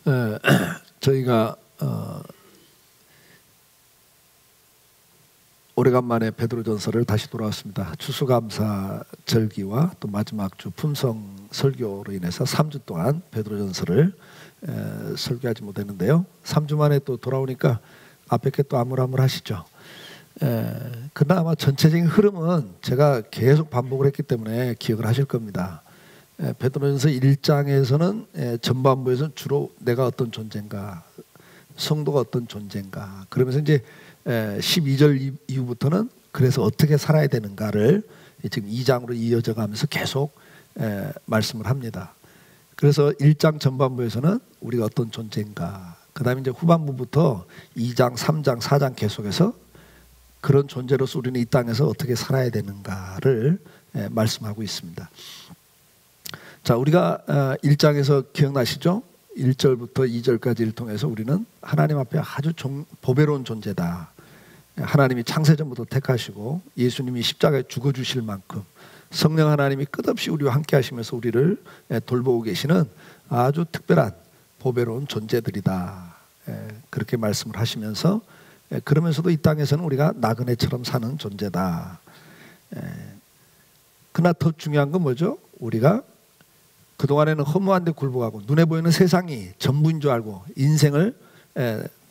에, 저희가 오래간만에 베드로전서를 다시 돌아왔습니다. 추수감사 절기와 또 마지막 주 품성 설교로 인해서 3주 동안 베드로전서를 설교하지 못했는데요. 3주 만에 또 돌아오니까 앞에 게 또 아물아물하시죠. 그러나 아마 전체적인 흐름은 제가 계속 반복을 했기 때문에 기억을 하실 겁니다. 베드로전서 1장에서는 전반부에서는 주로 내가 어떤 존재인가, 성도가 어떤 존재인가, 그러면서 이제 12절 이후부터는 그래서 어떻게 살아야 되는가를 지금 2장으로 이어져 가면서 계속 말씀을 합니다. 그래서 1장 전반부에서는 우리가 어떤 존재인가, 그 다음에 이제 후반부부터 2장, 3장, 4장 계속해서 그런 존재로서 우리는 이 땅에서 어떻게 살아야 되는가를 말씀하고 있습니다. 자, 우리가 1장에서 기억나시죠? 1절부터 2절까지를 통해서 우리는 하나님 앞에 아주 보배로운 존재다. 하나님이 창세전부터 택하시고 예수님이 십자가에 죽어주실 만큼 성령 하나님이 끝없이 우리와 함께 하시면서 우리를 돌보고 계시는 아주 특별한 보배로운 존재들이다. 그렇게 말씀을 하시면서 그러면서도 이 땅에서는 우리가 나그네처럼 사는 존재다. 그러나 더 중요한 건 뭐죠? 우리가 그동안에는 허무한 데 굴복하고 눈에 보이는 세상이 전부인 줄 알고 인생을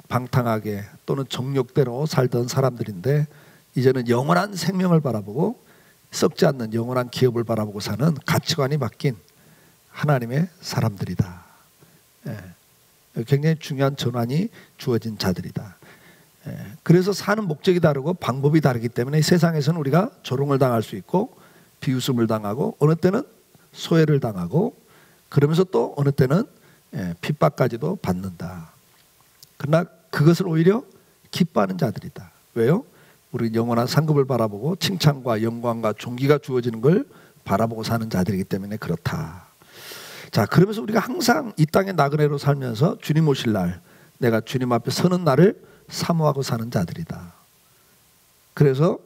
방탕하게 또는 정욕대로 살던 사람들인데 이제는 영원한 생명을 바라보고 썩지 않는 영원한 기업을 바라보고 사는 가치관이 바뀐 하나님의 사람들이다. 굉장히 중요한 전환이 주어진 자들이다. 그래서 사는 목적이 다르고 방법이 다르기 때문에 세상에서는 우리가 조롱을 당할 수 있고 비웃음을 당하고 어느 때는 소외를 당하고 그러면서 또 어느 때는 핍박까지도 받는다. 그러나 그것을 오히려 기뻐하는 자들이다. 왜요? 우리 영원한 상급을 바라보고 칭찬과 영광과 존귀가 주어지는 걸 바라보고 사는 자들이기 때문에 그렇다. 자, 그러면서 우리가 항상 이 땅의 나그네로 살면서 주님 오실 날, 내가 주님 앞에 서는 날을 사모하고 사는 자들이다. 그래서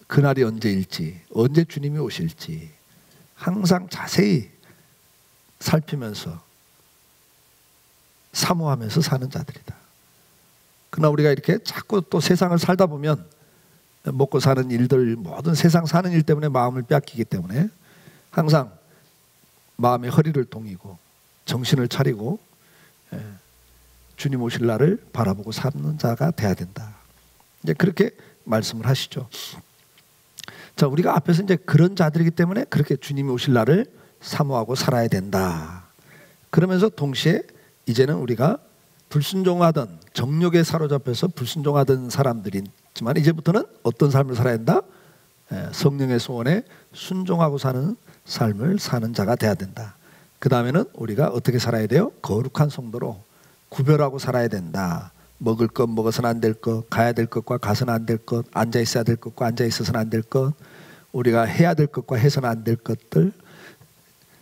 그날이 언제일지, 언제 주님이 오실지 항상 자세히 살피면서 사모하면서 사는 자들이다. 그러나 우리가 이렇게 자꾸 또 세상을 살다 보면 먹고 사는 일들, 모든 세상 사는 일 때문에 마음을 빼앗기기 때문에 항상 마음의 허리를 동이고 정신을 차리고 주님 오실 날을 바라보고 사는 자가 돼야 된다. 이제 그렇게 말씀을 하시죠. 자, 우리가 앞에서 이제 그런 자들이기 때문에 그렇게 주님이 오실 날을 사모하고 살아야 된다. 그러면서 동시에 이제는 우리가 불순종하던 정욕에 사로잡혀서 불순종하던 사람들이지만 이제부터는 어떤 삶을 살아야 된다? 성령의 소원에 순종하고 사는 삶을 사는 자가 돼야 된다. 그 다음에는 우리가 어떻게 살아야 돼요? 거룩한 성도로 구별하고 살아야 된다. 먹을 것, 먹어서는 안 될 것, 가야 될 것과 가서는 안 될 것, 앉아 있어야 될 것과 앉아 있어서는 안 될 것, 우리가 해야 될 것과 해서는 안 될 것들,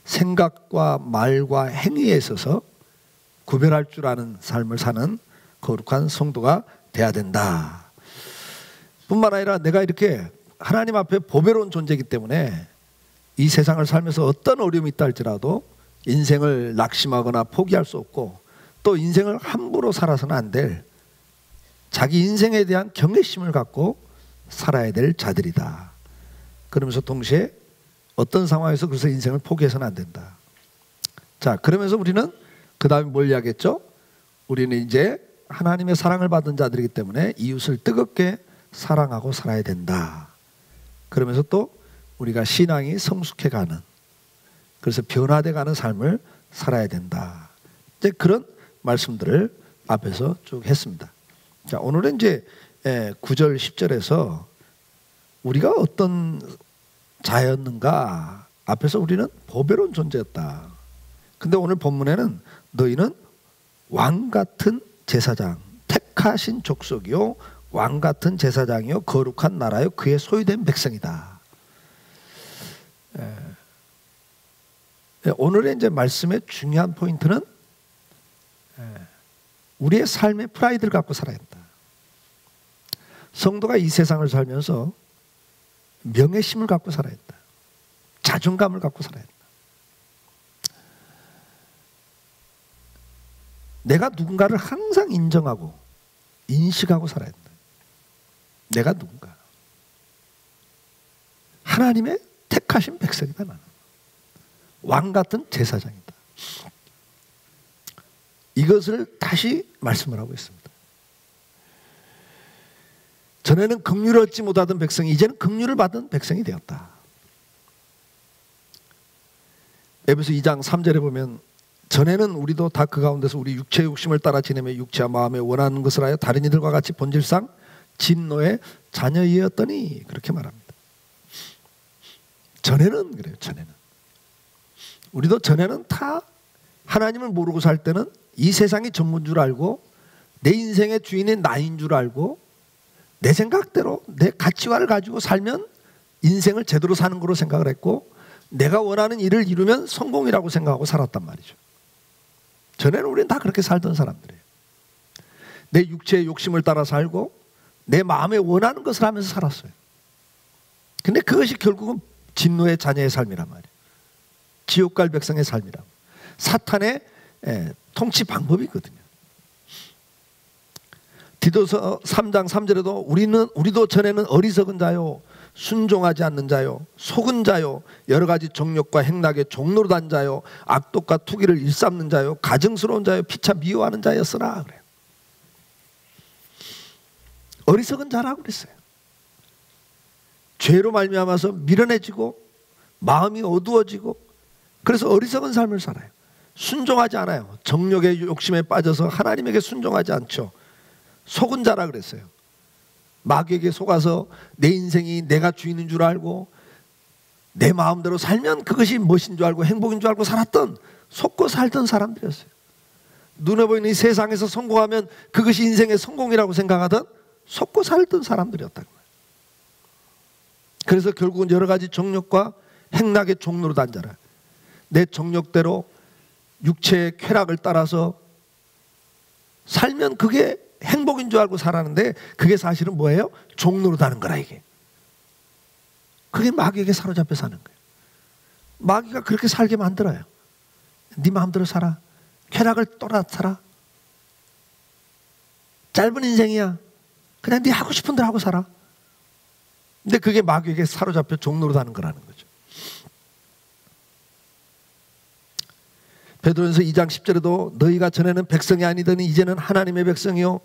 생각과 말과 행위에 있어서 구별할 줄 아는 삶을 사는 거룩한 성도가 돼야 된다. 뿐만 아니라 내가 이렇게 하나님 앞에 보배로운 존재이기 때문에 이 세상을 살면서 어떤 어려움이 있다 할지라도 인생을 낙심하거나 포기할 수 없고 또 인생을 함부로 살아서는 안 될 자기 인생에 대한 경외심을 갖고 살아야 될 자들이다. 그러면서 동시에 어떤 상황에서 그래서 인생을 포기해서는 안 된다. 자, 그러면서 우리는 그 다음에 뭘 이야기했죠? 우리는 이제 하나님의 사랑을 받은 자들이기 때문에 이웃을 뜨겁게 사랑하고 살아야 된다. 그러면서 또 우리가 신앙이 성숙해가는, 그래서 변화돼가는 삶을 살아야 된다. 이제 그런 말씀들을 앞에서 쭉 했습니다. 자, 오늘은 이제 9절 10절에서 우리가 어떤 자였는가, 앞에서 우리는 보배로운 존재였다. 근데 오늘 본문에는 너희는 왕같은 제사장, 택하신 족속이요 왕같은 제사장이요 거룩한 나라요 그의 소유된 백성이다. 오늘의 이제 말씀의 중요한 포인트는 우리의 삶의 프라이드를 갖고 살아야 한다. 성도가 이 세상을 살면서 명예심을 갖고 살아야 한다. 자존감을 갖고 살아야 한다. 내가 누군가를 항상 인정하고 인식하고 살아야 된다. 내가 누군가. 하나님의 택하신 백성이다. 나는 왕 같은 제사장이다. 이것을 다시 말씀을 하고 있습니다. 전에는 긍휼을 얻지 못하던 백성이 이제는 긍휼을 받은 백성이 되었다. 에베소 2장 3절에 보면 전에는 우리도 다 그 가운데서 우리 육체의 욕심을 따라 지내며 육체와 마음에 원하는 것을 하여 다른 이들과 같이 본질상 진노의 자녀이었더니 그렇게 말합니다. 전에는 그래요. 전에는 우리도 전에는 다 하나님을 모르고 살 때는 이 세상이 전부인 줄 알고 내 인생의 주인이 나인 줄 알고 내 생각대로 내 가치관을 가지고 살면 인생을 제대로 사는 거로 생각을 했고 내가 원하는 일을 이루면 성공이라고 생각하고 살았단 말이죠. 전에는 우리는 다 그렇게 살던 사람들이에요. 내 육체의 욕심을 따라 살고 내 마음에 원하는 것을 하면서 살았어요. 근데 그것이 결국은 진노의 자녀의 삶이란 말이에요. 지옥 갈 백성의 삶이라고. 사탄의 통치 방법이거든요. 디도서 3장 3절에도 우리도 전에는 어리석은 자요 순종하지 않는 자요 속은 자요 여러 가지 정욕과 행락에 종노릇한 자요 악독과 투기를 일삼는 자요 가증스러운 자요 피차 미워하는 자였으나 그래요. 어리석은 자라고 그랬어요. 죄로 말미암아서 미련해지고 마음이 어두워지고 그래서 어리석은 삶을 살아요. 순종하지 않아요. 정욕의 욕심에 빠져서 하나님에게 순종하지 않죠. 속은 자라 그랬어요. 마귀에게 속아서 내 인생이 내가 주인인 줄 알고 내 마음대로 살면 그것이 멋인 줄 알고 행복인 줄 알고 살았던 속고 살던 사람들이었어요. 눈에 보이는 이 세상에서 성공하면 그것이 인생의 성공이라고 생각하던 속고 살던 사람들이었다고. 그래서 결국은 여러 가지 정욕과 행락의 종로로 단자라. 내 정욕대로 육체의 쾌락을 따라서 살면 그게 행복인 줄 알고 살았는데 그게 사실은 뭐예요? 종로로 다는 거라 이게. 그게 마귀에게 사로잡혀 사는 거예요. 마귀가 그렇게 살게 만들어요. 네 마음대로 살아. 쾌락을 떠나 살아. 짧은 인생이야. 그냥 네 하고 싶은 대로 하고 살아. 근데 그게 마귀에게 사로잡혀 종로로 다는 거라는 거죠. 베드로전서 2장 10절에도 너희가 전에는 백성이 아니더니 이제는 하나님의 백성이요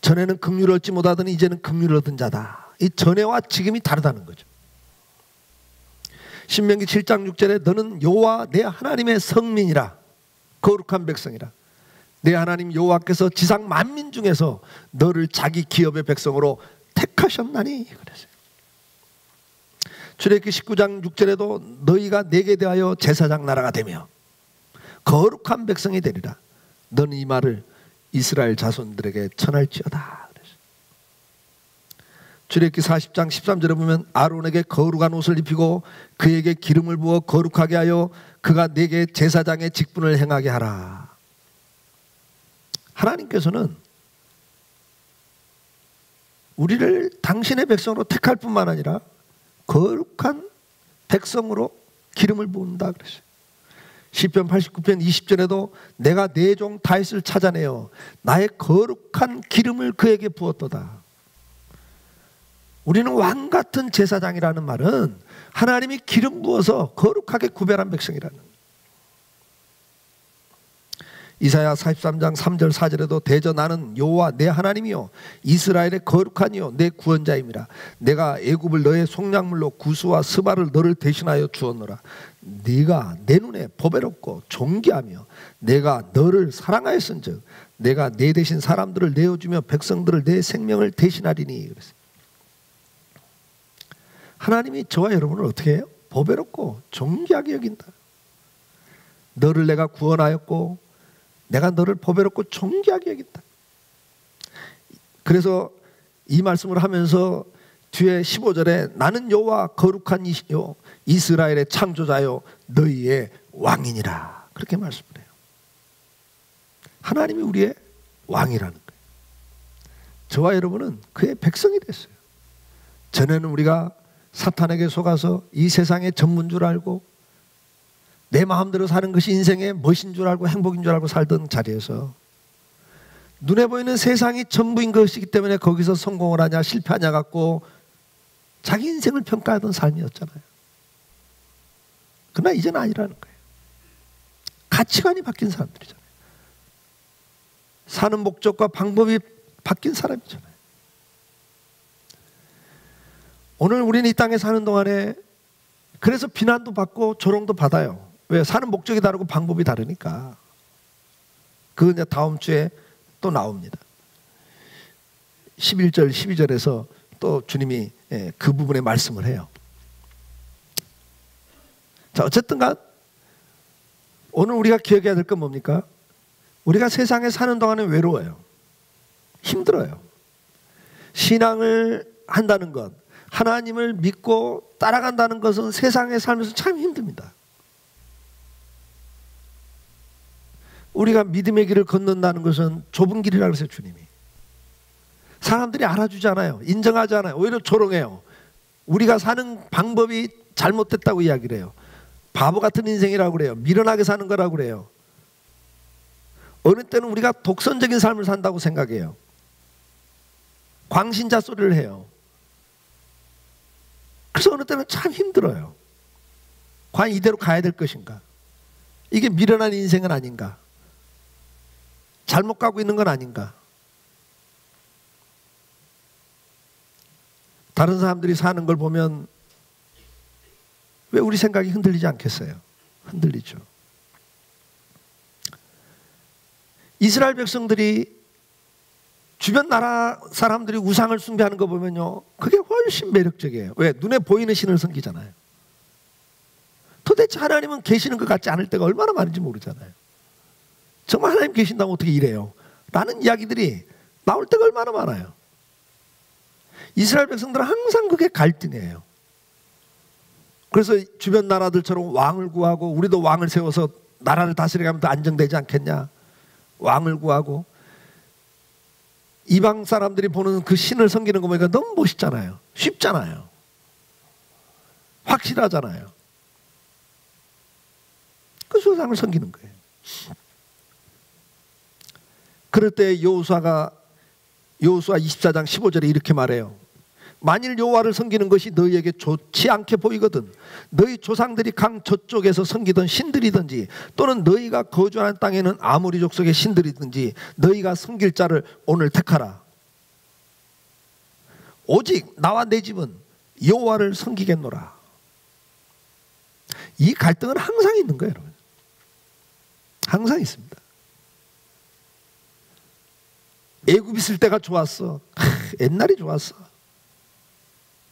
전에는 긍휼을 얻지 못하더니 이제는 긍휼을 얻은 자다. 이 전에와 지금이 다르다는 거죠. 신명기 7장 6절에 너는 여호와 내 하나님의 성민이라 거룩한 백성이라 내 하나님 여호와께서 지상 만민 중에서 너를 자기 기업의 백성으로 택하셨나니 그랬어요. 출애굽기 19장 6절에도 너희가 내게 대하여 제사장 나라가 되며 거룩한 백성이 되리라. 너는 이 말을 이스라엘 자손들에게 전할지어다. 출애굽기 40장 13절에 보면 아론에게 거룩한 옷을 입히고 그에게 기름을 부어 거룩하게 하여 그가 내게 제사장의 직분을 행하게 하라. 하나님께서는 우리를 당신의 백성으로 택할 뿐만 아니라 거룩한 백성으로 기름을 부은다 그랬어요. 시편 89편 20절에도 내가 내 종 다윗을 찾아내어 나의 거룩한 기름을 그에게 부었도다. 우리는 왕 같은 제사장이라는 말은 하나님이 기름 부어서 거룩하게 구별한 백성이라는 거예요. 이사야 43장 3절 4절에도 대저 나는 여호와 내 하나님이요 이스라엘의 거룩하니요 내 구원자임이라. 내가 애굽을 너의 속량물로 구스와 스바를 너를 대신하여 주었노라. 네가 내 눈에 보배롭고 존귀하며 내가 너를 사랑하였은즉 내가 내 대신 사람들을 내어주며 백성들을 내 생명을 대신하리니. 그랬어요. 하나님이 저와 여러분을 어떻게 해요? 보배롭고 존귀하게 여긴다. 너를 내가 구원하였고 내가 너를 보배롭고 존귀하게 여긴다. 그래서 이 말씀을 하면서 뒤에 15절에 나는 여호와 거룩한 이시요 이스라엘의 창조자요 너희의 왕이니라 그렇게 말씀을 해요. 하나님이 우리의 왕이라는 거예요. 저와 여러분은 그의 백성이 됐어요. 전에는 우리가 사탄에게 속아서 이 세상의 전부인 줄 알고 내 마음대로 사는 것이 인생의 멋인 줄 알고 행복인 줄 알고 살던 자리에서 눈에 보이는 세상이 전부인 것이기 때문에 거기서 성공을 하냐 실패하냐 갖고 자기 인생을 평가하던 삶이었잖아요. 그러나 이제는 아니라는 거예요. 가치관이 바뀐 사람들이잖아요. 사는 목적과 방법이 바뀐 사람이잖아요. 오늘 우리는 이 땅에 사는 동안에 그래서 비난도 받고 조롱도 받아요. 왜? 사는 목적이 다르고 방법이 다르니까. 그건 이제 다음 주에 또 나옵니다. 11절, 12절에서 또 주님이 그 부분에 말씀을 해요. 자, 어쨌든간 오늘 우리가 기억해야 될 건 뭡니까? 우리가 세상에 사는 동안에 외로워요. 힘들어요. 신앙을 한다는 것, 하나님을 믿고 따라간다는 것은 세상에 살면서 참 힘듭니다. 우리가 믿음의 길을 걷는다는 것은 좁은 길이라고 그랬어요, 주님이. 사람들이 알아주지 않아요. 인정하지 않아요. 오히려 조롱해요. 우리가 사는 방법이 잘못됐다고 이야기를 해요. 바보 같은 인생이라고 그래요. 미련하게 사는 거라고 그래요. 어느 때는 우리가 독선적인 삶을 산다고 생각해요. 광신자 소리를 해요. 그래서 어느 때는 참 힘들어요. 과연 이대로 가야 될 것인가? 이게 미련한 인생은 아닌가? 잘못 가고 있는 건 아닌가? 다른 사람들이 사는 걸 보면 왜 우리 생각이 흔들리지 않겠어요? 흔들리죠. 이스라엘 백성들이 주변 나라 사람들이 우상을 숭배하는 거 보면요, 그게 훨씬 매력적이에요. 왜? 눈에 보이는 신을 섬기잖아요. 도대체 하나님은 계시는 것 같지 않을 때가 얼마나 많은지 모르잖아요. 정말 하나님 계신다면 어떻게 이래요? 라는 이야기들이 나올 때가 얼마나 많아요. 이스라엘 백성들은 항상 그게 갈등이에요. 그래서 주변 나라들처럼 왕을 구하고, 우리도 왕을 세워서 나라를 다스려가면 더 안정되지 않겠냐? 왕을 구하고, 이방 사람들이 보는 그 신을 섬기는 거 보니까 너무 멋있잖아요. 쉽잖아요. 확실하잖아요. 그 조상을 섬기는 거예요. 그럴 때 여호수아 24장 15절에 이렇게 말해요. 만일 여호와를 섬기는 것이 너희에게 좋지 않게 보이거든 너희 조상들이 강 저쪽에서 섬기던 신들이든지 또는 너희가 거주하는 땅에는 아모리 족속의 신들이든지 너희가 섬길 자를 오늘 택하라. 오직 나와 내 집은 여호와를 섬기겠노라. 이 갈등은 항상 있는 거예요, 여러분. 항상 있습니다. 애굽 있을 때가 좋았어. 옛날이 좋았어.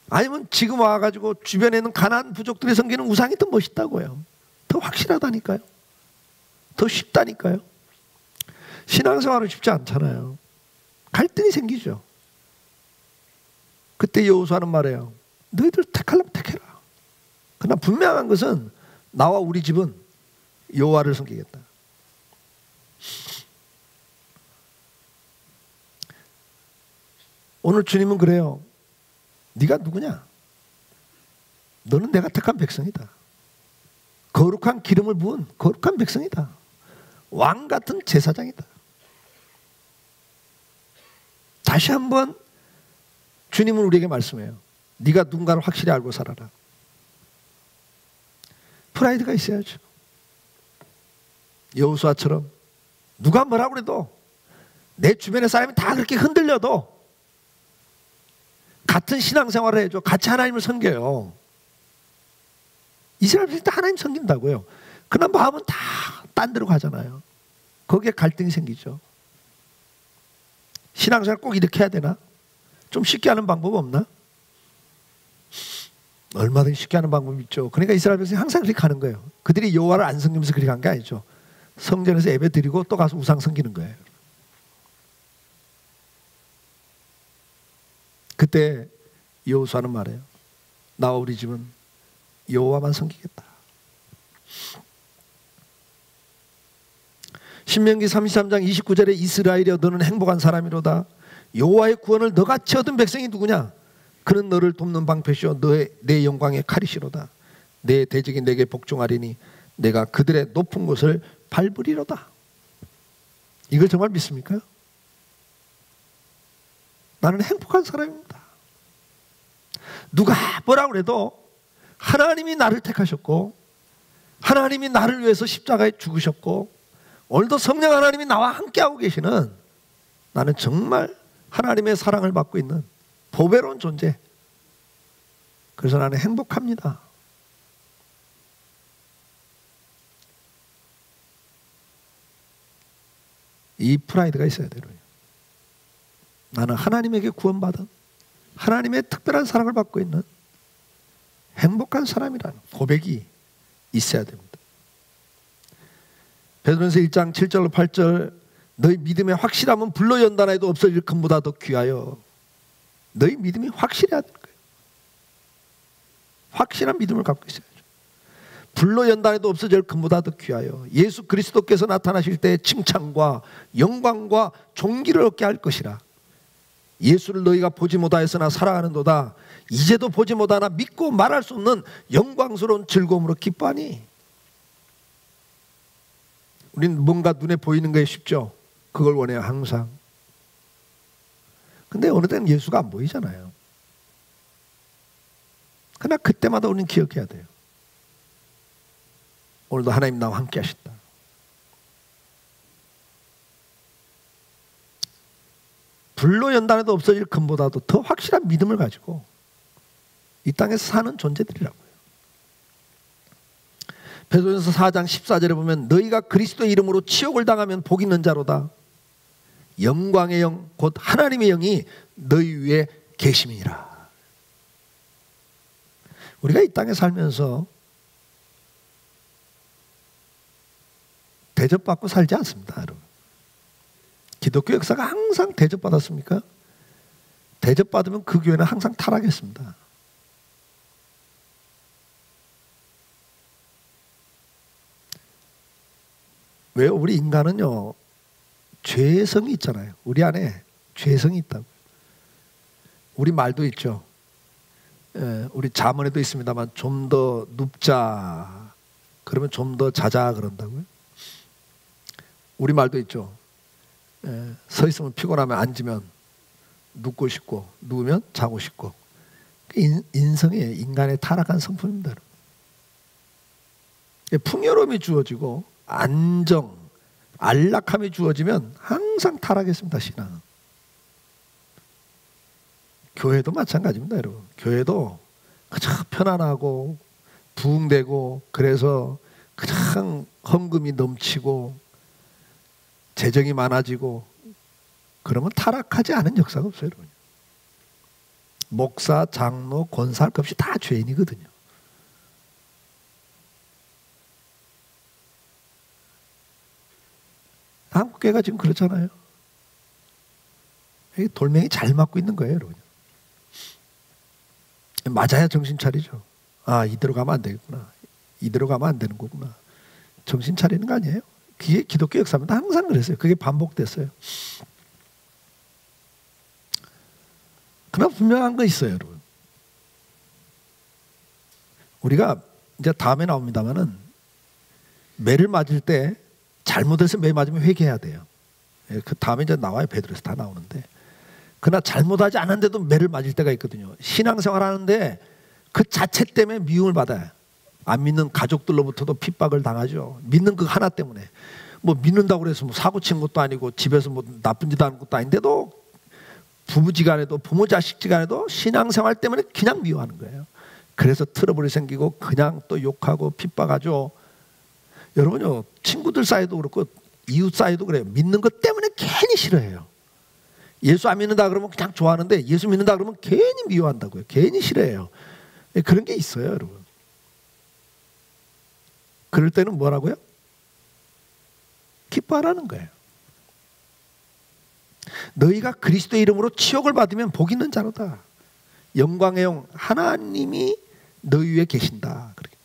아니면 지금 와가지고 주변에 있는 가나안 부족들이 섬기는 우상이 더 멋있다고요. 더 확실하다니까요. 더 쉽다니까요. 신앙생활은 쉽지 않잖아요. 갈등이 생기죠. 그때 여호수아는 말해요. 너희들 택하려면 택해라. 그러나 분명한 것은 나와 우리 집은 여호와를 섬기겠다. 오늘 주님은 그래요. 네가 누구냐? 너는 내가 택한 백성이다. 거룩한 기름을 부은 거룩한 백성이다. 왕 같은 제사장이다. 다시 한번 주님은 우리에게 말씀해요. 네가 누군가를 확실히 알고 살아라. 프라이드가 있어야죠. 여호수아처럼 누가 뭐라고 그래도 내 주변의 사람이 다 그렇게 흔들려도 같은 신앙생활을 해줘. 같이 하나님을 섬겨요. 이스라엘 백성들 하나님 섬긴다고요. 그러나 마음은 다 딴 데로 가잖아요. 거기에 갈등이 생기죠. 신앙생활 꼭 이렇게 해야 되나? 좀 쉽게 하는 방법 없나? 얼마든지 쉽게 하는 방법이 있죠. 그러니까 이스라엘 백성이 항상 그렇게 가는 거예요. 그들이 여호와를 안 섬기면서 그렇게 간 게 아니죠. 성전에서 예배 드리고 또 가서 우상 섬기는 거예요. 그때 여호수아는 말해요. 나와 우리 집은 여호와만 섬기겠다. 신명기 33장 29절에 이스라엘이여 너는 행복한 사람이로다. 여호와의 구원을 너같이 얻은 백성이 누구냐? 그는 너를 돕는 방패시오 내 영광의 칼이시로다. 내 대적이 내게 복종하리니 내가 그들의 높은 곳을 밟으리로다. 이걸 정말 믿습니까? 나는 행복한 사람입니다. 누가 뭐라고 그래도 하나님이 나를 택하셨고 하나님이 나를 위해서 십자가에 죽으셨고 오늘도 성령 하나님이 나와 함께하고 계시는 나는 정말 하나님의 사랑을 받고 있는 보배로운 존재. 그래서 나는 행복합니다. 이 프라이드가 있어야 돼요. 나는 하나님에게 구원받은 하나님의 특별한 사랑을 받고 있는 행복한 사람이라는 고백이 있어야 됩니다. 베드로전서 1장 7절로 8절 너희 믿음의 확실함은 불로 연단해도 없어질 금보다 더 귀하여. 너희 믿음이 확실해야 될 거예요. 확실한 믿음을 갖고 있어야죠. 불로 연단해도 없어질 금보다 더 귀하여 예수 그리스도께서 나타나실 때 칭찬과 영광과 존귀를 얻게 할 것이라. 예수를 너희가 보지 못하였으나 사랑하는도다. 이제도 보지 못하나 믿고 말할 수 없는 영광스러운 즐거움으로 기뻐하니. 우리는 뭔가 눈에 보이는 게 쉽죠. 그걸 원해요 항상. 근데 어느 때는 예수가 안 보이잖아요. 그러나 그때마다 우리는 기억해야 돼요. 오늘도 하나님 나와 함께 하셨다. 불로 연단해도 없어질 금보다도 더 확실한 믿음을 가지고 이 땅에서 사는 존재들이라고요. 베드로전서 4장 14절에 보면 너희가 그리스도의 이름으로 치욕을 당하면 복 있는 자로다. 영광의 영 곧 하나님의 영이 너희 위에 계심이니라. 우리가 이 땅에 살면서 대접받고 살지 않습니다, 여러분. 기독교 역사가 항상 대접받았습니까? 대접받으면 그 교회는 항상 타락했습니다. 왜요? 우리 인간은요 죄성이 있잖아요. 우리 안에 죄성이 있다고. 우리 말도 있죠. 우리 잠언에도 있습니다만 좀 더 눕자 그러면 좀 더 자자 그런다고요. 우리 말도 있죠. 서 있으면 피곤하면 앉으면 눕고 싶고 누우면 자고 싶고. 인성이에요. 인간의 타락한 성품입니다. 풍요로움이 주어지고 안정, 안락함이 주어지면 항상 타락했습니다. 신앙은. 교회도 마찬가지입니다. 여러분. 교회도 그냥 편안하고 부흥되고 그래서 그냥 헌금이 넘치고 재정이 많아지고 그러면 타락하지 않은 역사가 없어요. 여러분. 목사, 장로, 권사 할 것 없이 다 죄인이거든요. 한국교회가 지금 그렇잖아요. 돌멩이 잘 맞고 있는 거예요, 여러분. 맞아야 정신 차리죠. 아, 이대로 가면 안 되겠구나. 이대로 가면 안 되는 거구나. 정신 차리는 거 아니에요? 그게 기독교 역사입니다. 항상 그랬어요. 그게 반복됐어요. 그러나 분명한 거 있어요, 여러분. 우리가 이제 다음에 나옵니다만은 매를 맞을 때 잘못해서 매 맞으면 회개해야 돼요. 그 다음에 이제 나와요. 베드로에서 다 나오는데. 그러나 잘못하지 않았는데도 매를 맞을 때가 있거든요. 신앙생활 하는데 그 자체 때문에 미움을 받아요. 안 믿는 가족들로부터도 핍박을 당하죠. 믿는 그 하나 때문에. 뭐 믿는다고 해서 뭐 사고 친 것도 아니고 집에서 뭐 나쁜 짓 하는 것도 아닌데도 부부지간에도 부모 자식지간에도 신앙생활 때문에 그냥 미워하는 거예요. 그래서 트러블이 생기고 그냥 또 욕하고 핍박하죠. 여러분요, 친구들 사이도 그렇고 이웃 사이도 그래요. 믿는 것 때문에 괜히 싫어해요. 예수 안 믿는다 그러면 그냥 좋아하는데 예수 믿는다 그러면 괜히 미워한다고요. 괜히 싫어해요. 그런 게 있어요, 여러분. 그럴 때는 뭐라고요? 기뻐하라는 거예요. 너희가 그리스도의 이름으로 치욕을 받으면 복 있는 자로다. 영광의 영 하나님이 너희 위에 계신다. 그렇게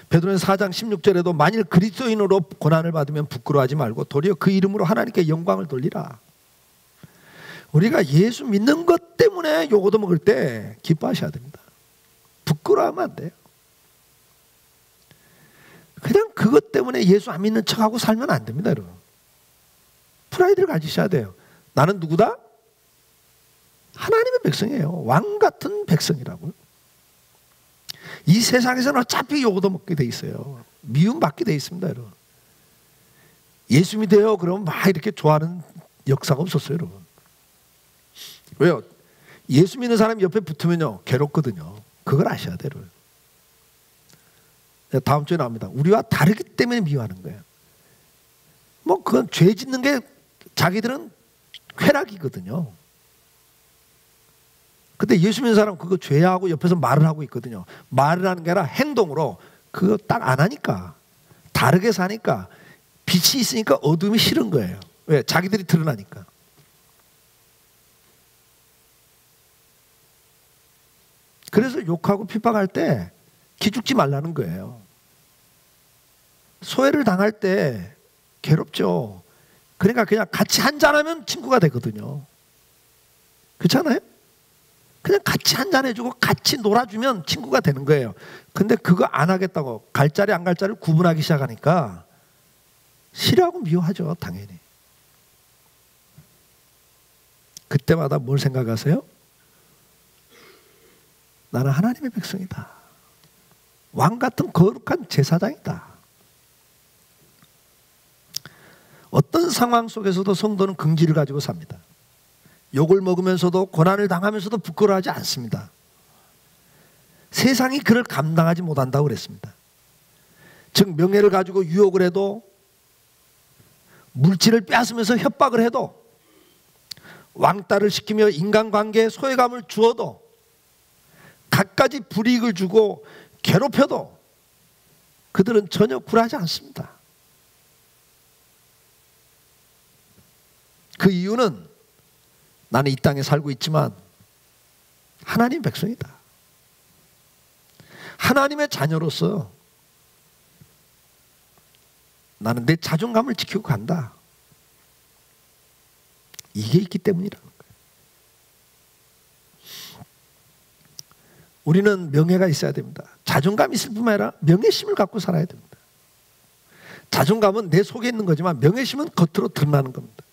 베드로전서 4장 16절에도 만일 그리스도인으로 고난을 받으면 부끄러워하지 말고 도리어 그 이름으로 하나님께 영광을 돌리라. 우리가 예수 믿는 것 때문에 요거도 먹을 때 기뻐하셔야 됩니다. 부끄러워하면 안 돼요. 그냥 그것 때문에 예수 안 믿는 척하고 살면 안 됩니다, 여러분. 프라이드를 가지셔야 돼요. 나는 누구다? 하나님의 백성이에요. 왕 같은 백성이라고요. 이 세상에서는 어차피 욕도 먹게 돼 있어요. 미움받게 돼 있습니다, 여러분. 예수 믿어요 그러면 막 이렇게 좋아하는 역사가 없었어요, 여러분. 왜요? 예수 믿는 사람이 옆에 붙으면요 괴롭거든요. 그걸 아셔야 돼요. 다음 주에 나옵니다. 우리와 다르기 때문에 미워하는 거예요. 뭐 그건 죄 짓는 게 자기들은 쾌락이거든요. 근데 예수 믿는 사람은 그거 죄하고 옆에서 말을 하고 있거든요. 말을 하는 게 아니라 행동으로 그거 딱 안 하니까, 다르게 사니까, 빛이 있으니까 어둠이 싫은 거예요. 왜? 자기들이 드러나니까. 그래서 욕하고 핍박할 때 기죽지 말라는 거예요. 소외를 당할 때 괴롭죠. 그러니까 그냥 같이 한잔하면 친구가 되거든요. 그렇잖아요? 그냥 같이 한잔해주고 같이 놀아주면 친구가 되는 거예요. 근데 그거 안 하겠다고 갈 자리 안 갈 자리를 구분하기 시작하니까 싫어하고 미워하죠, 당연히. 그때마다 뭘 생각하세요? 나는 하나님의 백성이다. 왕 같은 거룩한 제사장이다. 어떤 상황 속에서도 성도는 긍지를 가지고 삽니다. 욕을 먹으면서도 고난을 당하면서도 부끄러워하지 않습니다. 세상이 그를 감당하지 못한다고 그랬습니다. 즉 명예를 가지고 유혹을 해도, 물질을 빼앗으면서 협박을 해도, 왕따를 시키며 인간관계에 소외감을 주어도, 갖가지 불이익을 주고 괴롭혀도 그들은 전혀 굴하지 않습니다. 그 이유는 나는 이 땅에 살고 있지만 하나님 백성이다. 하나님의 자녀로서 나는 내 자존감을 지키고 간다. 이게 있기 때문이라는 거예요. 우리는 명예가 있어야 됩니다. 자존감이 있을 뿐만 아니라 명예심을 갖고 살아야 됩니다. 자존감은 내 속에 있는 거지만 명예심은 겉으로 드러나는 겁니다.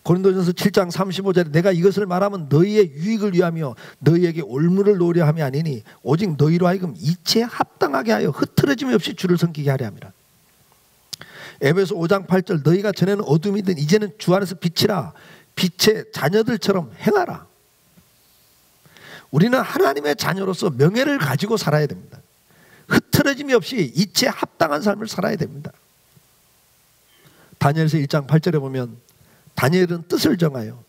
고린도전서 7장 35절에 내가 이것을 말하면 너희의 유익을 위하며 너희에게 올무를 놓으려 함이 아니니 오직 너희로 하여금 이치에 합당하게 하여 흐트러짐이 없이 주를 섬기게 하려 함이라. 에베소 5장 8절 너희가 전에는 어둠이든 이제는 주 안에서 빛이라. 빛의 자녀들처럼 행하라. 우리는 하나님의 자녀로서 명예를 가지고 살아야 됩니다. 흐트러짐이 없이 이치에 합당한 삶을 살아야 됩니다. 다니엘서 1장 8절에 보면 다니엘은 뜻을 정하여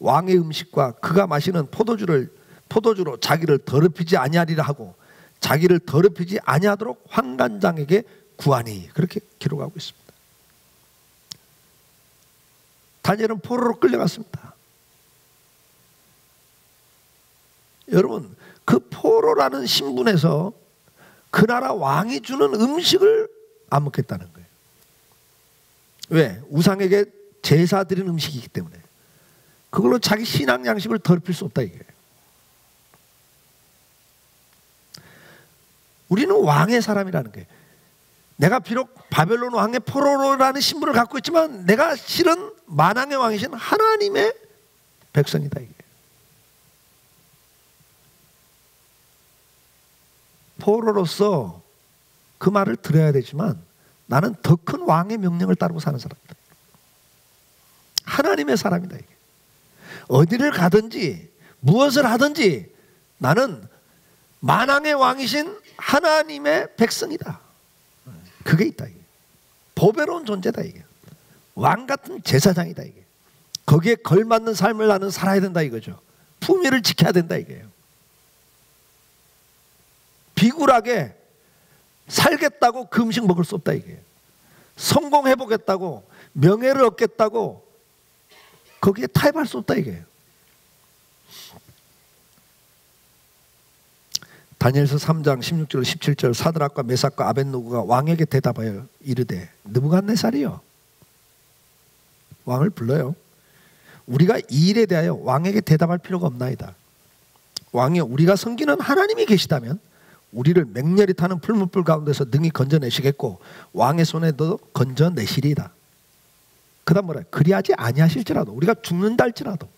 왕의 음식과 그가 마시는 포도주로 자기를 더럽히지 아니하리라 하고 자기를 더럽히지 아니하도록 환관장에게 구하니, 그렇게 기록하고 있습니다. 다니엘은 포로로 끌려갔습니다. 여러분, 그 포로라는 신분에서 그 나라 왕이 주는 음식을 안 먹겠다는 거예요. 왜? 우상에게 제사 드린 음식이기 때문에. 그걸로 자기 신앙 양식을 더럽힐 수 없다 이게. 우리는 왕의 사람이라는 거예요. 내가 비록 바벨론 왕의 포로라는 신분을 갖고 있지만 내가 실은 만왕의 왕이신 하나님의 백성이다 이게. 포로로서 그 말을 들어야 되지만 나는 더 큰 왕의 명령을 따르고 사는 사람이다. 하나님의 사람이다 이게. 어디를 가든지 무엇을 하든지 나는 만왕의 왕이신 하나님의 백성이다. 그게 있다 이게. 보배로운 존재다 이게. 왕 같은 제사장이다 이게. 거기에 걸맞는 삶을 나는 살아야 된다 이거죠. 품위를 지켜야 된다 이게요. 비굴하게 살겠다고 그 음식 먹을 수 없다 이게. 성공해보겠다고 명예를 얻겠다고 거기에 타협할 수 없다 이게. 다니엘서 3장 16절 17절 사드락과 메삭과 아벳느고가 왕에게 대답하여 이르되 느부갓네살이여. 왕을 불러요. 우리가 이 일에 대하여 왕에게 대답할 필요가 없나이다. 왕이여, 우리가 섬기는 하나님이 계시다면 우리를 맹렬히 타는 풀무불 가운데서 능히 건져내시겠고 왕의 손에도 건져내시리이다. 그 다음 뭐라? 그리하지 아니하실지라도, 우리가 죽는다 할지라도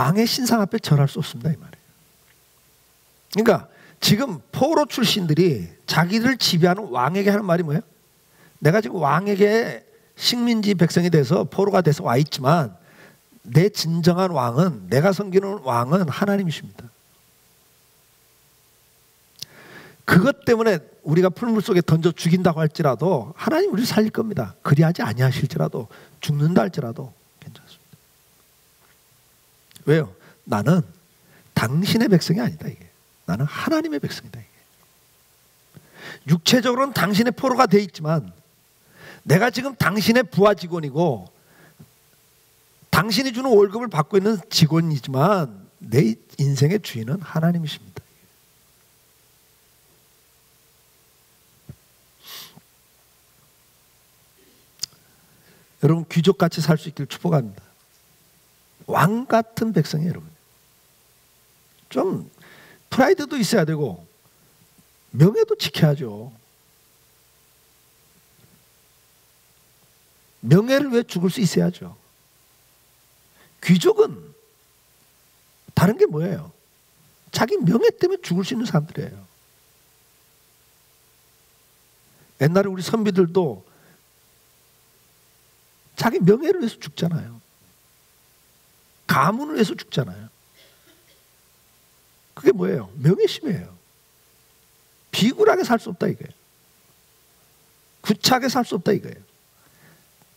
왕의 신상 앞에 절할 수 없습니다, 이 말이에요. 그러니까 지금 포로 출신들이 자기를 지배하는 왕에게 하는 말이 뭐예요? 내가 지금 왕에게 식민지 백성이 돼서 포로가 돼서 와 있지만 내 진정한 왕은, 내가 섬기는 왕은 하나님이십니다. 그것 때문에 우리가 풀물 속에 던져 죽인다고 할지라도 하나님 우리를 살릴 겁니다. 그리하지 아니하실지라도, 죽는다 할지라도 괜찮습니다. 왜요? 나는 당신의 백성이 아니다, 이게. 나는 하나님의 백성이다, 이게. 육체적으로는 당신의 포로가 돼 있지만 내가 지금 당신의 부하 직원이고 당신이 주는 월급을 받고 있는 직원이지만 내 인생의 주인은 하나님이십니다. 여러분, 귀족같이 살 수 있기를 축복합니다. 왕 같은 백성이에요, 여러분. 좀 프라이드도 있어야 되고 명예도 지켜야죠. 명예를 위해 죽을 수 있어야죠. 귀족은 다른 게 뭐예요? 자기 명예 때문에 죽을 수 있는 사람들이에요. 옛날에 우리 선비들도 자기 명예를 위해서 죽잖아요. 가문을 위해서 죽잖아요. 그게 뭐예요? 명예심이에요. 비굴하게 살 수 없다, 이거예요. 구차하게 살 수 없다, 이거예요.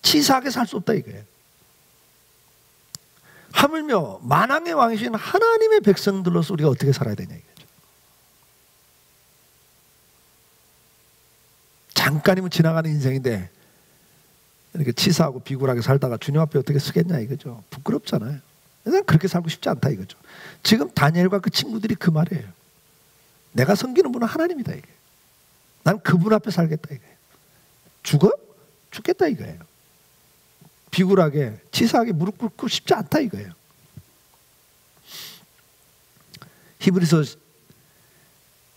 치사하게 살 수 없다, 이거예요. 하물며 만왕의 왕이신 하나님의 백성들로서 우리가 어떻게 살아야 되냐, 이거죠. 잠깐이면 지나가는 인생인데 이렇게 치사하고 비굴하게 살다가 주님 앞에 어떻게 서겠냐, 이거죠. 부끄럽잖아요. 난 그렇게 살고 싶지 않다, 이거죠. 지금 다니엘과 그 친구들이 그 말이에요. 내가 섬기는 분은 하나님이다, 이게. 난 그분 앞에 살겠다, 이거예요. 죽어? 죽겠다, 이거예요. 비굴하게 치사하게 무릎 꿇고 싶지 않다, 이거예요. 히브리서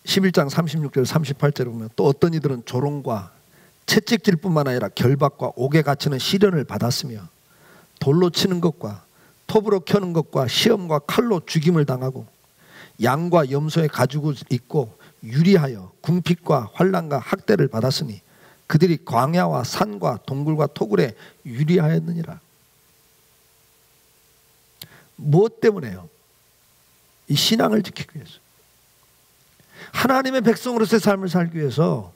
11장 36절 38절에 보면 또 어떤 이들은 조롱과 채찍질 뿐만 아니라 결박과 옥에 갇히는 시련을 받았으며 돌로 치는 것과 톱으로 켜는 것과 시험과 칼로 죽임을 당하고 양과 염소의 가죽을 입고 유리하여 궁핍과 환난과 학대를 받았으니 그들이 광야와 산과 동굴과 토굴에 유리하였느니라. 무엇 때문에요? 이 신앙을 지키기 위해서, 하나님의 백성으로서의 삶을 살기 위해서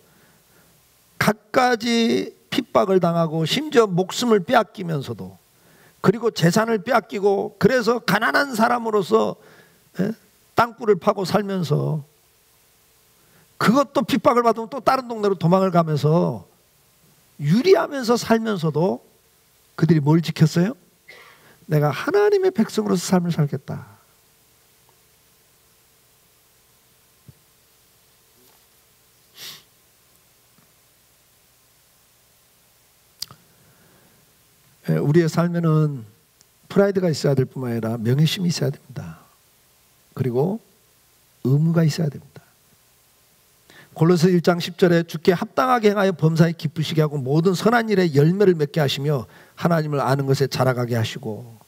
갖가지 핍박을 당하고 심지어 목숨을 빼앗기면서도, 그리고 재산을 빼앗기고, 그래서 가난한 사람으로서 땅굴을 파고 살면서 그것도 핍박을 받으면 또 다른 동네로 도망을 가면서 유리하면서 살면서도 그들이 뭘 지켰어요? 내가 하나님의 백성으로서 삶을 살겠다. 우리의 삶에는 프라이드가 있어야 될 뿐만 아니라 명예심이 있어야 됩니다. 그리고 의무가 있어야 됩니다. 골로새 1장 10절에 주께 합당하게 행하여 범사에 기쁘시게 하고 모든 선한 일에 열매를 맺게 하시며 하나님을 아는 것에 자라가게 하시고,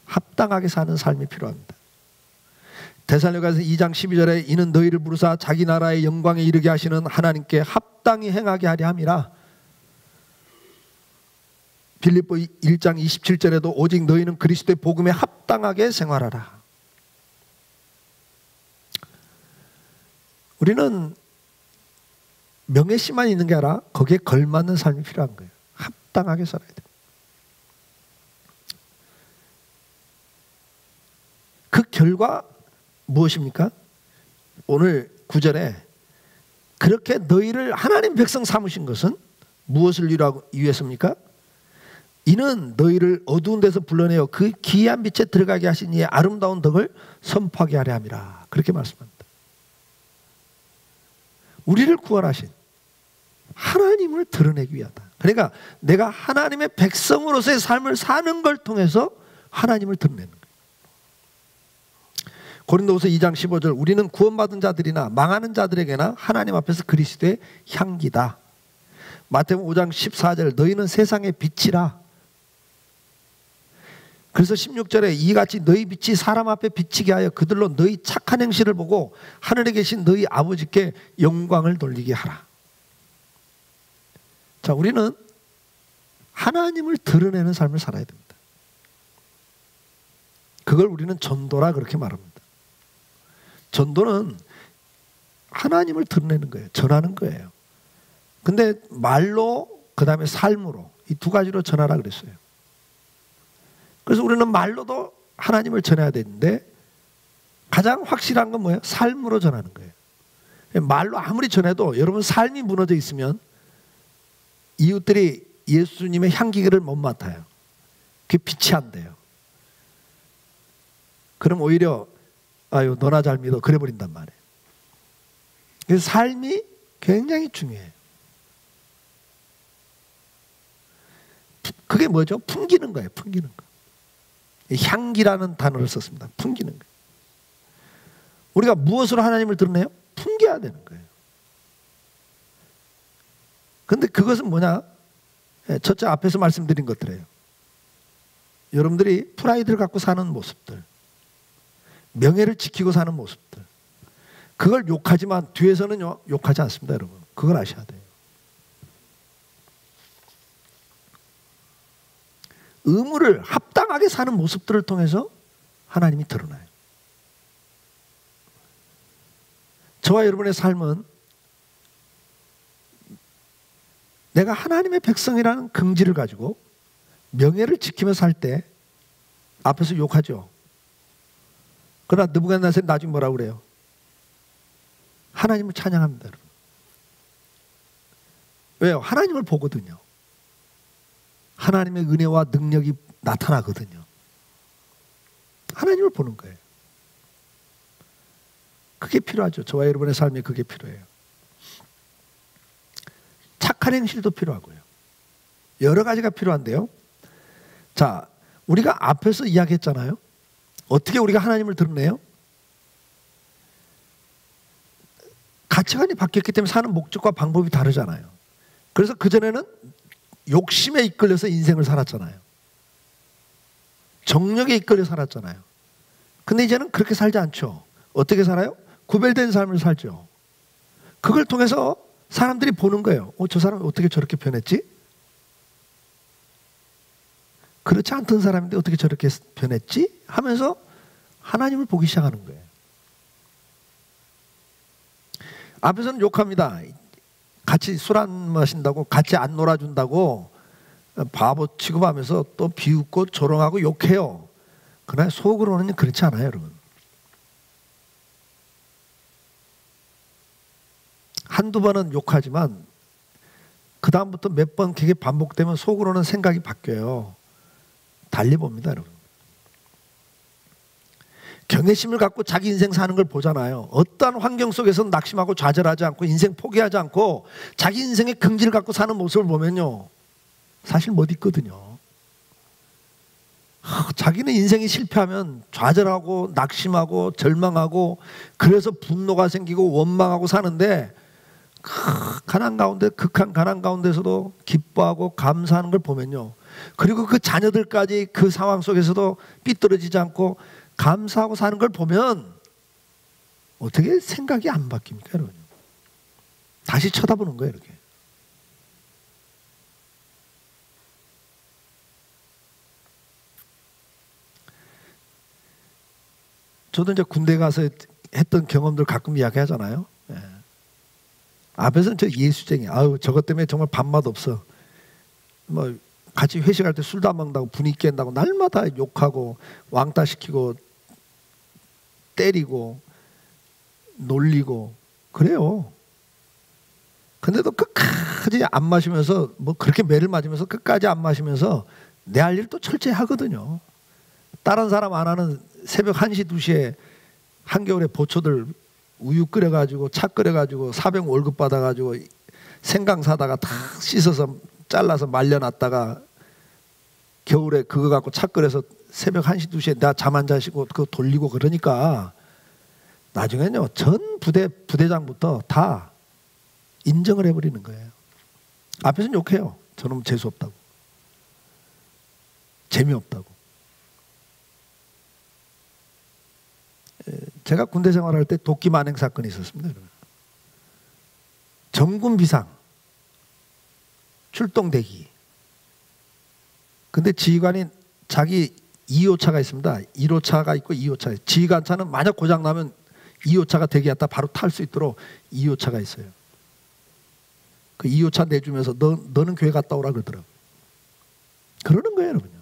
합당하게 사는 삶이 필요합니다. 데살로니가서 2장 12절에 이는 너희를 부르사 자기 나라의 영광에 이르게 하시는 하나님께 합당히 행하게 하려 함이라. 빌립보 1장 27절에도 오직 너희는 그리스도의 복음에 합당하게 생활하라. 우리는 명예심만 있는 게 아니라 거기에 걸맞는 삶이 필요한 거예요. 합당하게 살아야 돼요. 그 결과 무엇입니까? 오늘 9절에 그렇게 너희를 하나님 백성 삼으신 것은 무엇을 위해서입니까? 이는 너희를 어두운 데서 불러내어 그 기이한 빛에 들어가게 하신 이의 아름다운 덕을 선포하게 하려 함이라. 그렇게 말씀합니다. 우리를 구원하신 하나님을 드러내기 위하다. 그러니까 내가 하나님의 백성으로서의 삶을 사는 걸 통해서 하나님을 드러내는 거예요. 고린도후서 2장 15절 우리는 구원받은 자들이나 망하는 자들에게나 하나님 앞에서 그리스도의 향기다. 마태복음 5장 14절 너희는 세상의 빛이라. 그래서 16절에 이같이 너희 빛이 사람 앞에 비치게 하여 그들로 너희 착한 행실을 보고 하늘에 계신 너희 아버지께 영광을 돌리게 하라. 자, 우리는 하나님을 드러내는 삶을 살아야 됩니다. 그걸 우리는 전도라 그렇게 말합니다. 전도는 하나님을 드러내는 거예요. 전하는 거예요. 근데 말로 그 다음에 삶으로 이 두 가지로 전하라 그랬어요. 그래서 우리는 말로도 하나님을 전해야 되는데 가장 확실한 건 뭐예요? 삶으로 전하는 거예요. 말로 아무리 전해도 여러분 삶이 무너져 있으면 이웃들이 예수님의 향기를 못 맡아요. 그게 빛이 안 돼요. 그럼 오히려 아유 너나 잘 믿어 그래 버린단 말이에요. 그래서 삶이 굉장히 중요해요. 그게 뭐죠? 풍기는 거예요. 풍기는 거. 향기라는 단어를 썼습니다. 풍기는 거예요. 우리가 무엇으로 하나님을 드러내요? 풍겨야 되는 거예요. 근데 그것은 뭐냐? 첫째 앞에서 말씀드린 것들이에요. 여러분들이 프라이드를 갖고 사는 모습들, 명예를 지키고 사는 모습들, 그걸 욕하지만 뒤에서는요 욕하지 않습니다. 여러분 그걸 아셔야 돼요. 의무를 합당하게 사는 모습들을 통해서 하나님이 드러나요. 저와 여러분의 삶은 내가 하나님의 백성이라는 긍지를 가지고 명예를 지키며 살 때 앞에서 욕하죠. 그러나 느부갓네살이 나중에 뭐라고 그래요? 하나님을 찬양합니다. 여러분. 왜요? 하나님을 보거든요. 하나님의 은혜와 능력이 나타나거든요. 하나님을 보는 거예요. 그게 필요하죠. 저와 여러분의 삶에 그게 필요해요. 착한 행실도 필요하고요. 여러 가지가 필요한데요. 자, 우리가 앞에서 이야기했잖아요. 어떻게 우리가 하나님을 드러내요? 가치관이 바뀌었기 때문에 사는 목적과 방법이 다르잖아요. 그래서 그전에는 욕심에 이끌려서 인생을 살았잖아요. 정력에 이끌려 살았잖아요. 근데 이제는 그렇게 살지 않죠. 어떻게 살아요? 구별된 삶을 살죠. 그걸 통해서 사람들이 보는 거예요. 저 사람 어떻게 저렇게 변했지? 그렇지 않던 사람인데 어떻게 저렇게 변했지? 하면서 하나님을 보기 시작하는 거예요. 앞에서는 욕합니다. 같이 술 안 마신다고, 같이 안 놀아준다고 바보 취급하면서 또 비웃고 조롱하고 욕해요. 그러나 속으로는 그렇지 않아요, 여러분. 한두 번은 욕하지만 그 다음부터 몇 번 그게 반복되면 속으로는 생각이 바뀌어요. 달리 봅니다, 여러분. 경외심을 갖고 자기 인생 사는 걸 보잖아요. 어떠한 환경 속에서 낙심하고 좌절하지 않고 인생 포기하지 않고 자기 인생의 긍지를 갖고 사는 모습을 보면요 사실 못 있거든요. 자기는 인생이 실패하면 좌절하고 낙심하고 절망하고 그래서 분노가 생기고 원망하고 사는데 가난 가운데 극한 가난 가운데서도 기뻐하고 감사하는 걸 보면요. 그리고 그 자녀들까지 그 상황 속에서도 삐뚤어지지 않고 감사하고 사는 걸 보면 어떻게 생각이 안 바뀝니까, 여러분? 다시 쳐다보는 거예요, 이렇게. 저도 이제 군대 가서 했던 경험들 가끔 이야기하잖아요. 예. 앞에서는 저 예수쟁이, 아유 저것 때문에 정말 밥맛 없어. 뭐 같이 회식할 때 술도 안 먹는다고 분위기 깬다고 날마다 욕하고 왕따 시키고 때리고 놀리고 그래요. 근데도 끝까지 안 마시면서 뭐 그렇게 매를 맞으면서 끝까지 안 마시면서 내 할 일 또 철저히 하거든요. 다른 사람 안 하는 새벽 1시 2시에 한겨울에 보초들 우유 끓여가지고 차 끓여가지고 사병 월급 받아가지고 생강 사다가 다 씻어서 잘라서 말려놨다가 겨울에 그거 갖고 차 끓여서 새벽 1시 2시에 나 잠 안 자시고 그거 돌리고 그러니까 나중에는요 전 부대장부터 다 인정을 해버리는 거예요. 앞에서는 욕해요. 저놈 재수없다고 재미없다고. 제가 군대 생활할 때 도끼 만행 사건이 있었습니다. 정군 비상 출동 대기. 근데 지휘관이 자기 2호차가 있습니다. 1호차가 있고 2호차. 지휘관차는 만약 고장 나면 2호차가 대기했다 바로 탈 수 있도록 2호차가 있어요. 그 2호차 내주면서 너는 교회 갔다 오라 그러더라고요. 그러는 거예요, 여러분요.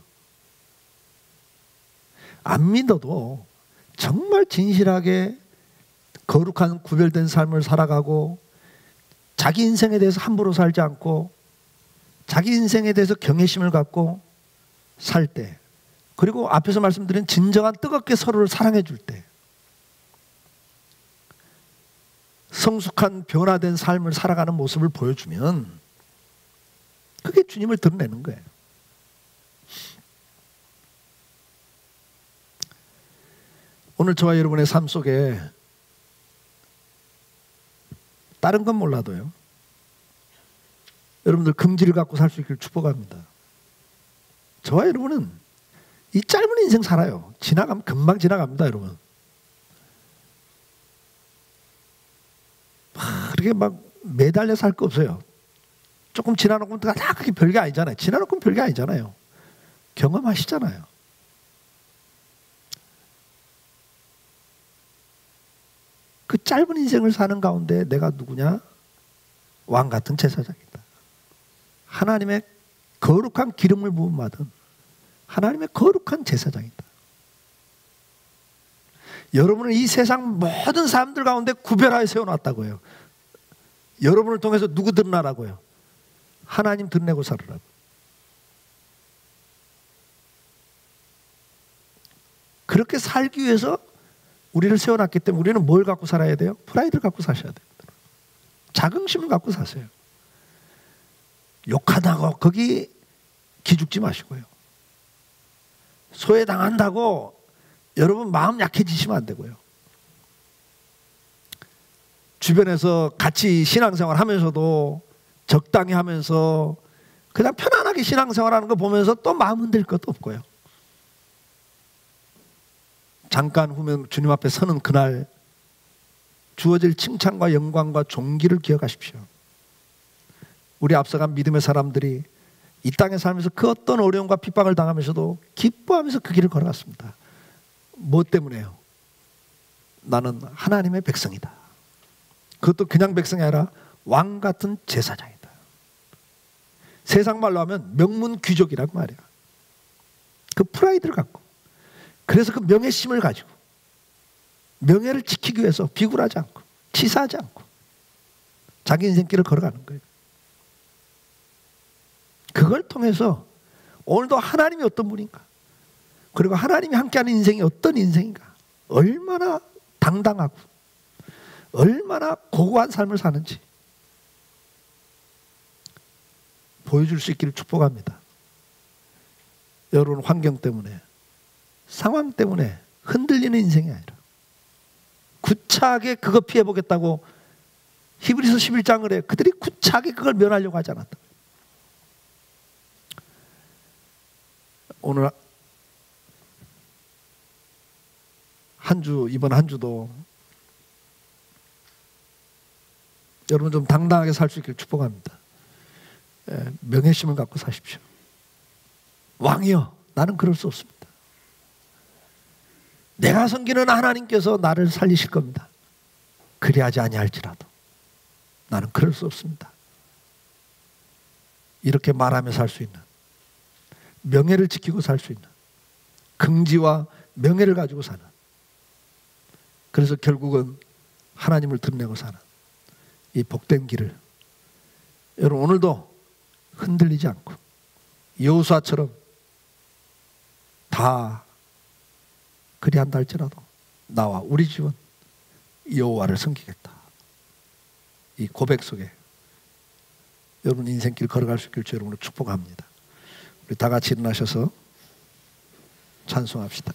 안 믿어도 정말 진실하게 거룩한 구별된 삶을 살아가고 자기 인생에 대해서 함부로 살지 않고 자기 인생에 대해서 경외심을 갖고 살 때, 그리고 앞에서 말씀드린 진정한 뜨겁게 서로를 사랑해 줄 때, 성숙한 변화된 삶을 살아가는 모습을 보여주면 그게 주님을 드러내는 거예요. 오늘 저와 여러분의 삶 속에 다른 건 몰라도요, 여러분들 긍지를 갖고 살 수 있기를 축복합니다. 저와 여러분은 이 짧은 인생 살아요. 지나가면 금방 지나갑니다, 여러분. 그렇게 막 매달려 살 거 없어요. 조금 지나놓고 다 그게 별게 아니잖아요. 지나놓고 별게 아니잖아요. 경험하시잖아요. 그 짧은 인생을 사는 가운데 내가 누구냐? 왕 같은 제사장이다. 하나님의 거룩한 기름을 부음 받은 하나님의 거룩한 제사장이다. 여러분을 이 세상 모든 사람들 가운데 구별하여 세워놨다고요. 여러분을 통해서 누구 드러나라고요? 하나님 드러내고 살으라고. 그렇게 살기 위해서 우리를 세워놨기 때문에 우리는 뭘 갖고 살아야 돼요? 프라이드를 갖고 사셔야 돼요. 자긍심을 갖고 사세요. 욕하다고 거기 기죽지 마시고요. 소외당한다고 여러분 마음 약해지시면 안 되고요. 주변에서 같이 신앙생활 하면서도 적당히 하면서 그냥 편안하게 신앙생활 하는 거 보면서 또 마음 흔들 것도 없고요. 잠깐 후면 주님 앞에 서는 그날 주어질 칭찬과 영광과 존귀를 기억하십시오. 우리 앞서간 믿음의 사람들이 이 땅에 살면서 그 어떤 어려움과 핍박을 당하면서도 기뻐하면서 그 길을 걸어갔습니다. 뭐 때문에요? 나는 하나님의 백성이다. 그것도 그냥 백성이 아니라 왕 같은 제사장이다. 세상 말로 하면 명문 귀족이라고 말이야. 그 프라이드를 갖고, 그래서 그 명예심을 가지고 명예를 지키기 위해서 비굴하지 않고 치사하지 않고 자기 인생길을 걸어가는 거예요. 그걸 통해서 오늘도 하나님이 어떤 분인가, 그리고 하나님이 함께하는 인생이 어떤 인생인가, 얼마나 당당하고 얼마나 고고한 삶을 사는지 보여줄 수 있기를 축복합니다. 여러분 환경 때문에, 상황 때문에 흔들리는 인생이 아니라 구차하게 그거 피해보겠다고 히브리서 11장을 해. 그들이 구차하게 그걸 면하려고 하지 않았다. 오늘 한 주, 이번 한 주도 여러분 좀 당당하게 살 수 있기를 축복합니다. 명예심을 갖고 사십시오. 왕이여, 나는 그럴 수 없습니다. 내가 섬기는 하나님께서 나를 살리실 겁니다. 그리하지 아니할지라도 나는 그럴 수 없습니다. 이렇게 말하며 살 수 있는, 명예를 지키고 살 수 있는, 긍지와 명예를 가지고 사는, 그래서 결국은 하나님을 드러내고 사는 이 복된 길을 여러분 오늘도 흔들리지 않고 여호수아처럼 다 그리한다 할지라도 나와 우리 집은 여호와를 섬기겠다, 이 고백 속에 여러분 인생길 걸어갈 수 있길 주 여러분을 축복합니다. 우리 다 같이 일어나셔서 찬송합시다.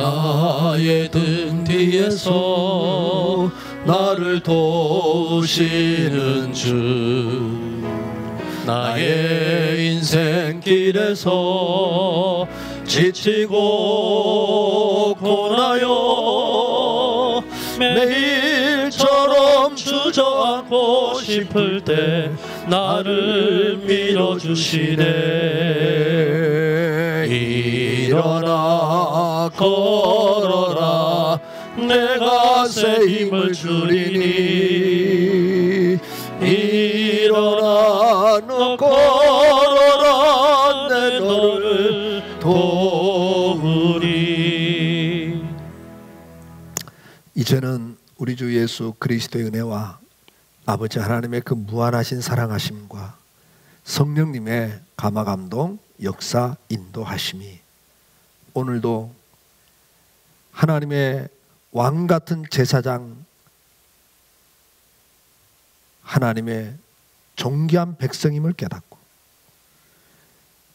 나의 등 뒤에서 나를 도우시는 주, 나의 인생길에서 지치고 고나요 매일처럼 주저앉고 싶을 때 나를 밀어주시네. 일어나 걸어라 내가 새 힘을 주리니. 일어나 너 걸어라 내 너를 도우리. 이제는 우리 주 예수 그리스도의 은혜와 아버지 하나님의 그 무한하신 사랑하심과 성령님의 감화감동 역사 인도하심이 오늘도 하나님의 왕같은 제사장, 하나님의 존귀한 백성임을 깨닫고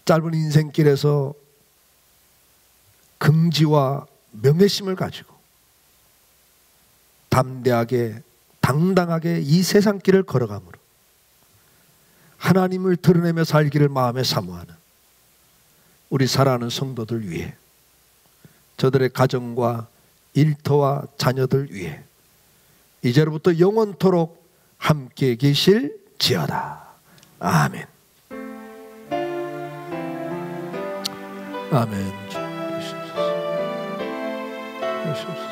짧은 인생길에서 긍지와 명예심을 가지고 담대하게 당당하게 이 세상길을 걸어가므로 하나님을 드러내며 살기를 마음에 사모하는 우리 사랑하는 성도들 위해, 저들의 가정과 일터와 자녀들 위해 이제로부터 영원토록 함께 계실지어다. 아멘. 아멘. 주시옵소서.